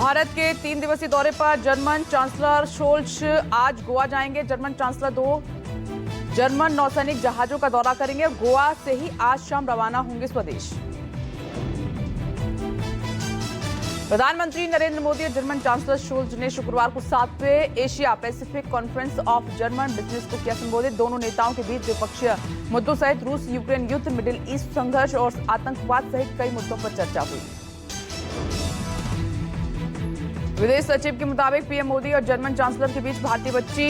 भारत के 3 दिवसीय दौरे पर जर्मन चांसलर शोल्ज आज गोवा जाएंगे। जर्मन चांसलर 2 जर्मन नौसैनिक जहाजों का दौरा करेंगे और गोवा से ही आज शाम रवाना होंगे स्वदेश। प्रधानमंत्री नरेंद्र मोदी और जर्मन चांसलर शोल्ज ने शुक्रवार को 7वें Asia Pacific conference of German business को किया संबोधित। दोनों नेताओं के बीच द्विपक्षीय मुद्दों सहित रूस यूक्रेन युद्ध, मिडिल ईस्ट संघर्ष और आतंकवाद सहित कई मुद्दों पर चर्चा हुई। विदेश सचिव के मुताबिक पीएम मोदी और जर्मन चांसलर के बीच भारतीय बच्ची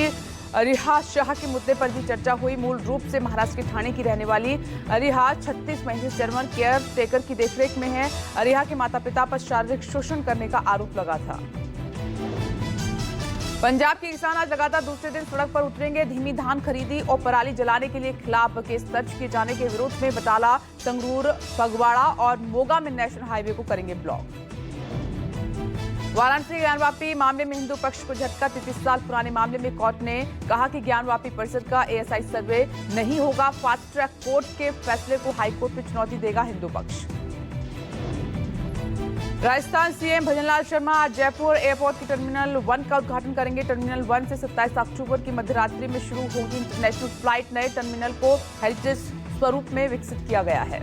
रिहा शाह के मुद्दे पर भी चर्चा हुई। मूल रूप से महाराष्ट्र के ठाणे की रहने वाली रिहा 36 महीने से जर्मन केयर टेकर की देखरेख में है। रिहा के माता पिता पर शारीरिक शोषण करने का आरोप लगा था। पंजाब के किसान आज लगातार दूसरे दिन सड़क पर उतरेंगे। धीमी धान खरीदी और पराली जलाने के लिए खिलाफ केस दर्ज किए जाने के विरोध में बटाला, संगरूर, फगवाड़ा और मोगा में नेशनल हाईवे को करेंगे ब्लॉक। वाराणसी ज्ञानवापी मामले में हिंदू पक्ष को झटका। 33 साल पुराने मामले में कोर्ट ने कहा कि ज्ञानवापी परिसर का एएसआई सर्वे नहीं होगा। फास्ट ट्रैक कोर्ट के फैसले को हाईकोर्ट में चुनौती देगा हिंदू पक्ष। राजस्थान सीएम भजनलाल शर्मा आज जयपुर एयरपोर्ट के टर्मिनल 1 का उद्घाटन करेंगे। टर्मिनल 1 से 27 अक्टूबर की मध्यरात्रि में शुरू होगी इंटरनेशनल फ्लाइट। नए टर्मिनल को हेरिटेज स्वरूप में विकसित किया गया है।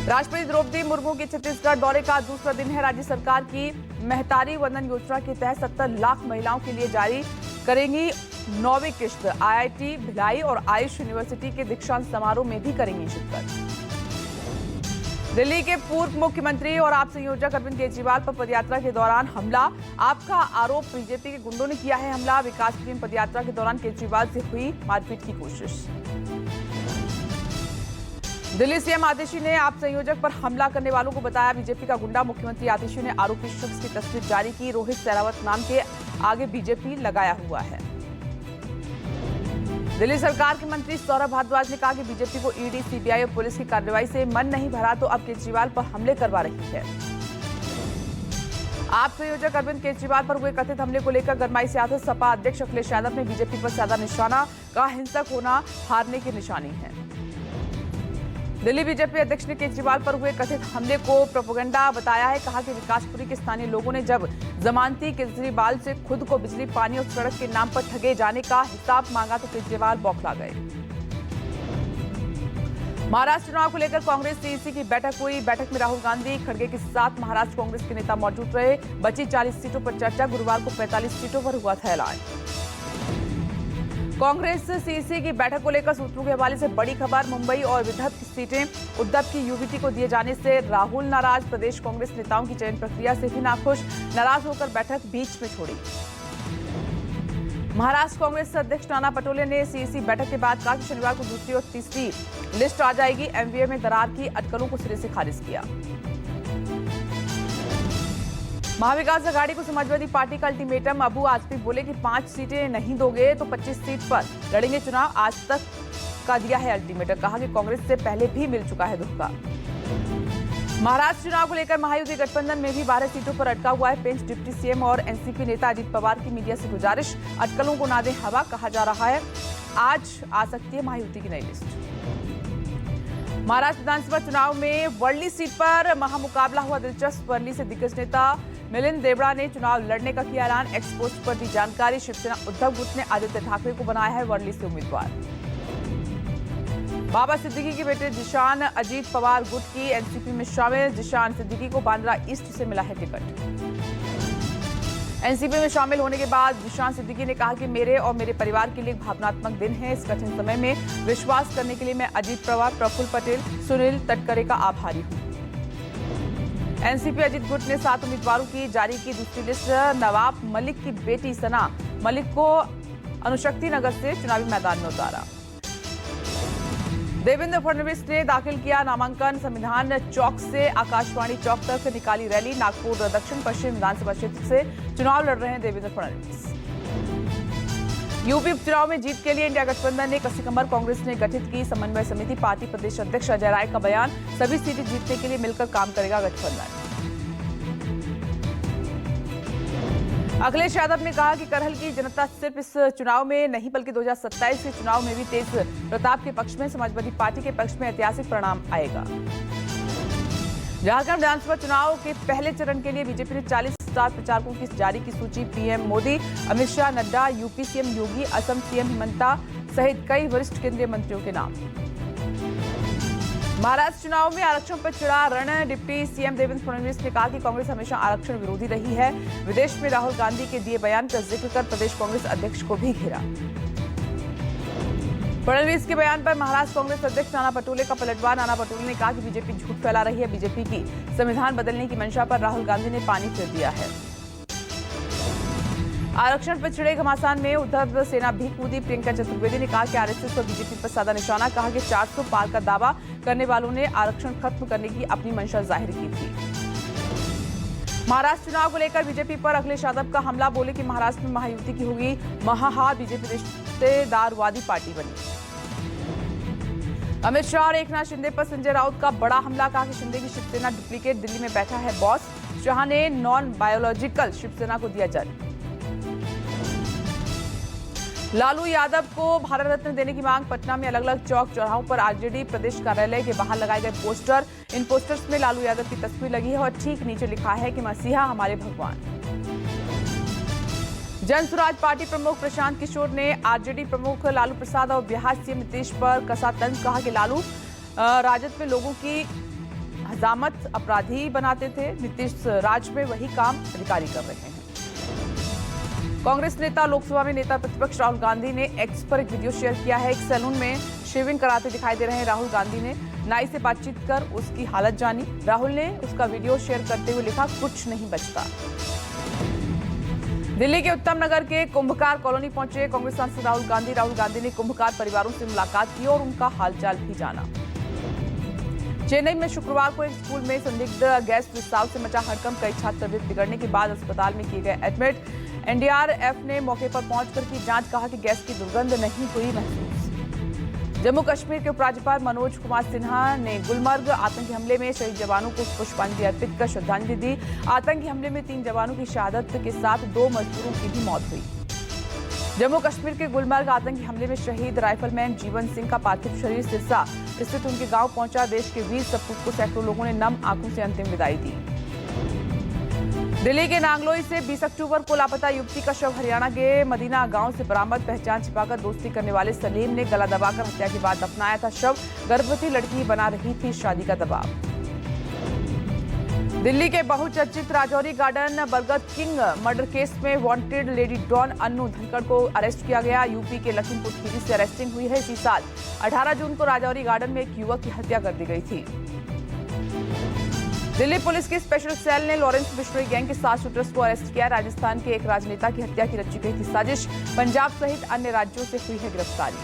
राष्ट्रपति द्रौपदी मुर्मू के छत्तीसगढ़ दौरे का दूसरा दिन है। राज्य सरकार की महतारी वंदन योजना के तहत 70 लाख महिलाओं के लिए जारी करेंगी 9वीं किश्त। आईआईटी भिलाई और आयुष यूनिवर्सिटी के दीक्षांत समारोह में भी करेंगी शिरकत। दिल्ली के पूर्व मुख्यमंत्री और आप संयोजक अरविंद केजरीवाल पर पदयात्रा के दौरान हमला। आपका आरोप बीजेपी के गुंडों ने किया है हमला। विकास प्रेम पदयात्रा के दौरान केजरीवाल से हुई मारपीट की कोशिश। दिल्ली सीएम आतिशी ने आप संयोजक पर हमला करने वालों को बताया बीजेपी का गुंडा। मुख्यमंत्री आतिशी ने आरोपी शख्स की तस्वीर जारी की। रोहित सहरावत नाम के आगे बीजेपी लगाया हुआ है। दिल्ली सरकार के मंत्री सौरभ भारद्वाज ने कहा कि बीजेपी को ईडी, सीबीआई और पुलिस की कार्रवाई से मन नहीं भरा तो अब केजरीवाल पर हमले करवा रही है। आप संयोजक अरविंद केजरीवाल पर हुए कथित हमले को लेकर गरमाई सियासत। सपा अध्यक्ष अखिलेश यादव ने बीजेपी पर साधा निशाना, कहा हिंसक होना हारने की निशानी है। दिल्ली बीजेपी अध्यक्ष ने केजरीवाल पर हुए कथित हमले को प्रोपेगेंडा बताया है। कहा कि विकासपुरी के स्थानीय लोगों ने जब जमानती केजरीवाल से खुद को बिजली, पानी और सड़क के नाम पर ठगे जाने का हिसाब मांगा तो केजरीवाल बौखला गए। महाराष्ट्र चुनाव को लेकर कांग्रेस सीईसी की बैठक हुई। बैठक में राहुल गांधी, खड़गे के साथ महाराष्ट्र कांग्रेस के नेता मौजूद रहे। बची 40 सीटों पर चर्चा। गुरुवार को 45 सीटों पर हुआ था ऐलान। कांग्रेस सीईसी की बैठक को लेकर सूत्रों के हवाले से बड़ी खबर। मुंबई और विदर्भ की सीटें उद्धव की यूवीटी को दिए जाने से राहुल नाराज। प्रदेश कांग्रेस नेताओं की चयन प्रक्रिया से भी नाखुश। नाराज होकर बैठक बीच में छोड़ी। महाराष्ट्र कांग्रेस अध्यक्ष नाना पटोले ने सीईसी बैठक के बाद कहा कि शनिवार को दूसरी और तीसरी लिस्ट आ जाएगी। एमवीए में दरार की अटकलों को सिरे से खारिज किया। महाविकास आघाड़ी को समाजवादी पार्टी का अल्टीमेटम। अबू आजमी बोले कि 5 सीटें नहीं दोगे तो 25 सीट पर लड़ेंगे चुनाव। आज तक का दिया है अल्टीमेटम। कहा कि कांग्रेस से पहले भी मिल चुका है धोखा। महाराष्ट्र चुनाव को लेकर महायुति गठबंधन में भी 12 सीटों पर अटका हुआ है पेंच। डिप्टी सीएम और एनसीपी नेता अजित पवार की मीडिया से गुजारिश, अटकलों को ना दें हवा। कहा जा रहा है आज आ सकती है महायुति की नई लिस्ट। महाराष्ट्र विधानसभा चुनाव में वर्ली सीट पर महामुकाबला हुआ दिलचस्प। वर्ली से दिग्गज नेता मिलिंद देवड़ा ने चुनाव लड़ने का किया ऐलान। एक्सपोस्ट पर दी जानकारी। शिवसेना उद्धव गुट ने आदित्य ठाकरे को बनाया है वर्ली से उम्मीदवार। बाबा सिद्दीकी के बेटे जिशान अजीत पवार गुट की एनसीपी में शामिल। जिशान सिद्दीकी को बांद्रा ईस्ट से मिला है टिकट। एनसीपी में शामिल होने के बाद जिशान सिद्दीकी ने कहा कि मेरे और मेरे परिवार के लिए एक भावनात्मक दिन है। इस कठिन समय में विश्वास करने के लिए मैं अजीत पवार, प्रफुल्ल पटेल, सुनील तटकरे का आभारी हूं। एनसीपी अजीत गुट ने 7 उम्मीदवारों की जारी की दूसरी लिस्ट। नवाब मलिक की बेटी सना मलिक को अनुशक्ति नगर से चुनावी मैदान में उतारा। देवेंद्र फडणवीस ने दाखिल किया नामांकन। संविधान चौक से आकाशवाणी चौक तक निकाली रैली। नागपुर दक्षिण पश्चिम विधानसभा क्षेत्र से चुनाव लड़ रहे हैं देवेंद्र फडणवीस। यूपी उपचुनाव में जीत के लिए इंडिया गठबंधन ने कसी कमर। कांग्रेस ने गठित की समन्वय समिति। पार्टी प्रदेश अध्यक्ष अजय राय का बयान, सभी सीटें जीतने के लिए मिलकर काम करेगा गठबंधन। अखिलेश यादव ने कहा कि करहल की जनता सिर्फ इस चुनाव में नहीं बल्कि 2027 के चुनाव में भी तेज प्रताप के पक्ष में, समाजवादी पार्टी के पक्ष में ऐतिहासिक परिणाम आएगा। झारखंड विधानसभा चुनाव के पहले चरण के लिए बीजेपी ने 40 स्टार प्रचारकों की जारी की सूची। PM Modi, Amit Shah, Nadda, UP CM Yogi, Assam CM Himanta सहित कई वरिष्ठ केंद्रीय मंत्रियों के नाम। महाराष्ट्र चुनाव में आरक्षण पर चिढ़ा रण। डिप्टी सीएम देवेंद्र फडणवीस ने कहा कि कांग्रेस हमेशा आरक्षण विरोधी रही है। विदेश में राहुल गांधी के दिए बयान का जिक्र कर प्रदेश कांग्रेस अध्यक्ष को भी घेरा। फडणवीस के बयान पर महाराष्ट्र कांग्रेस अध्यक्ष नाना पटोले का पलटवार। नाना पटोले ने कहा कि बीजेपी झूठ फैला रही है। बीजेपी की संविधान बदलने की मंशा पर राहुल गांधी ने पानी फेर दिया है। आरक्षण पर छिड़े घमासान में उद्धव सेना भी कूदी। प्रियंका चतुर्वेदी ने कहा कि आरएसएस और बीजेपी पर साधा निशाना। कहा कि 400 पार का दावा करने वालों ने आरक्षण खत्म करने की अपनी मंशा जाहिर की थी। महाराष्ट्र चुनाव को लेकर बीजेपी पर अखिलेश यादव का हमला। बोले कि महाराष्ट्र में महायुति की होगी महाहार, बीजेपी रिश्तेदारवादी पार्टी बनी। अमित शाह और एकनाथ शिंदे पर संजय राउत का बड़ा हमला। कहा कि शिंदे की शिवसेना डुप्लीकेट, दिल्ली में बैठा है बॉस। शाह ने नॉन बायोलॉजिकल शिवसेना को दिया जल। लालू यादव को भारत रत्न देने की मांग। पटना में अलग अलग चौक चौराहों पर आरजेडी प्रदेश कार्यालय के बाहर लगाए गए पोस्टर। इन पोस्टर्स में लालू यादव की तस्वीर लगी है और ठीक नीचे लिखा है कि मसीहा हमारे भगवान। जन स्वराज पार्टी प्रमुख प्रशांत किशोर ने आरजेडी प्रमुख लालू प्रसाद और बिहार सीएम नीतीश पर कसा तंज। कहा कि लालू राजद में लोगों की हजामत अपराधी बनाते थे, नीतीश राज में वही काम अधिकारी कर रहे हैं। कांग्रेस नेता लोकसभा में नेता प्रतिपक्ष राहुल गांधी ने एक्स पर एक वीडियो शेयर किया है। एक सैलून में शेविंग कराते दिखाई दे रहे हैं राहुल गांधी ने नाई से बातचीत कर उसकी हालत जानी। राहुल ने उसका वीडियो शेयर करते हुए लिखा, कुछ नहीं बचता। दिल्ली के उत्तम नगर के कुंभकार कॉलोनी पहुंचे कांग्रेस सांसद राहुल गांधी ने कुंभकार परिवारों से मुलाकात की और उनका हालचाल भी जाना। चेन्नई में शुक्रवार को एक स्कूल में संदिग्ध गैस रिसाव से मचा हड़कंप। कई छात्र तबीयत बिगड़ने के बाद अस्पताल में किए गए एडमिट। एनडीआरएफ ने मौके पर पहुंचकर की जांच। कहा कि गैस की दुर्गंध नहीं हुई महसूस। जम्मू कश्मीर के उपराज्यपाल मनोज कुमार सिन्हा ने गुलमर्ग आतंकी हमले में शहीद जवानों को पुष्पांजलि अर्पित कर श्रद्धांजलि दी। आतंकी हमले में 3 जवानों की शहादत के साथ 2 मजदूरों की भी मौत हुई। जम्मू कश्मीर के गुलमर्ग आतंकी हमले में शहीद राइफलमैन जीवन सिंह का पार्थिव शरीर सिरसा स्थित उनके गांव पहुंचा। देश के वीर सपूत को सैकड़ों लोगों ने नम आंखों से अंतिम विदाई दी। दिल्ली के नांगलोई से 20 अक्टूबर को लापता युवती का शव हरियाणा के मदीना गांव से बरामद। पहचान छिपाकर दोस्ती करने वाले सलीम ने गला दबाकर हत्या के बाद दफनाया था शव। गर्भवती लड़की बना रही थी शादी का दबाव। दिल्ली के बहुचर्चित Rajouri garden burger king murder case में wanted lady don Annu Dhankhar को अरेस्ट किया गया। यूपी के लखीमपुर खीरी से अरेस्टिंग हुई है। इसी साल 18 जून को राजौरी गार्डन में एक युवक की हत्या कर दी गई थी। दिल्ली पुलिस की स्पेशल सेल ने लॉरेंस बिश्नोई गैंग के 7 शूटर्स को अरेस्ट किया। राजस्थान के एक राजनेता की हत्या की रची गई थी साजिश। पंजाब सहित अन्य राज्यों से हुई है गिरफ्तारी।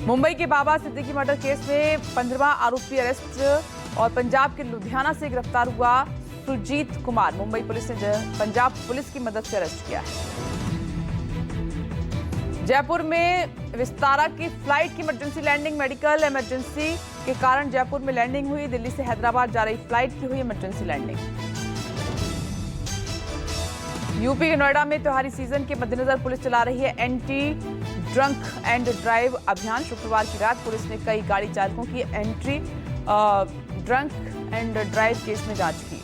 मुंबई के बाबा सिद्दीकी मर्डर केस में 15वां आरोपी अरेस्ट और पंजाब के लुधियाना से गिरफ्तार हुआ सुरजीत कुमार। मुंबई पुलिस ने पंजाब पुलिस की मदद से अरेस्ट किया है। जयपुर में विस्तारा की फ्लाइट की इमरजेंसी लैंडिंग। मेडिकल इमरजेंसी के कारण जयपुर में लैंडिंग हुई। दिल्ली से हैदराबाद जा रही फ्लाइट की हुई इमरजेंसी लैंडिंग। यूपी के नोएडा में त्योहारी सीजन के मद्देनजर पुलिस चला रही है एंटी ड्रंक एंड ड्राइव अभियान। शुक्रवार की रात पुलिस ने कई गाड़ी चालकों की anti drunk and drive case में जांच की।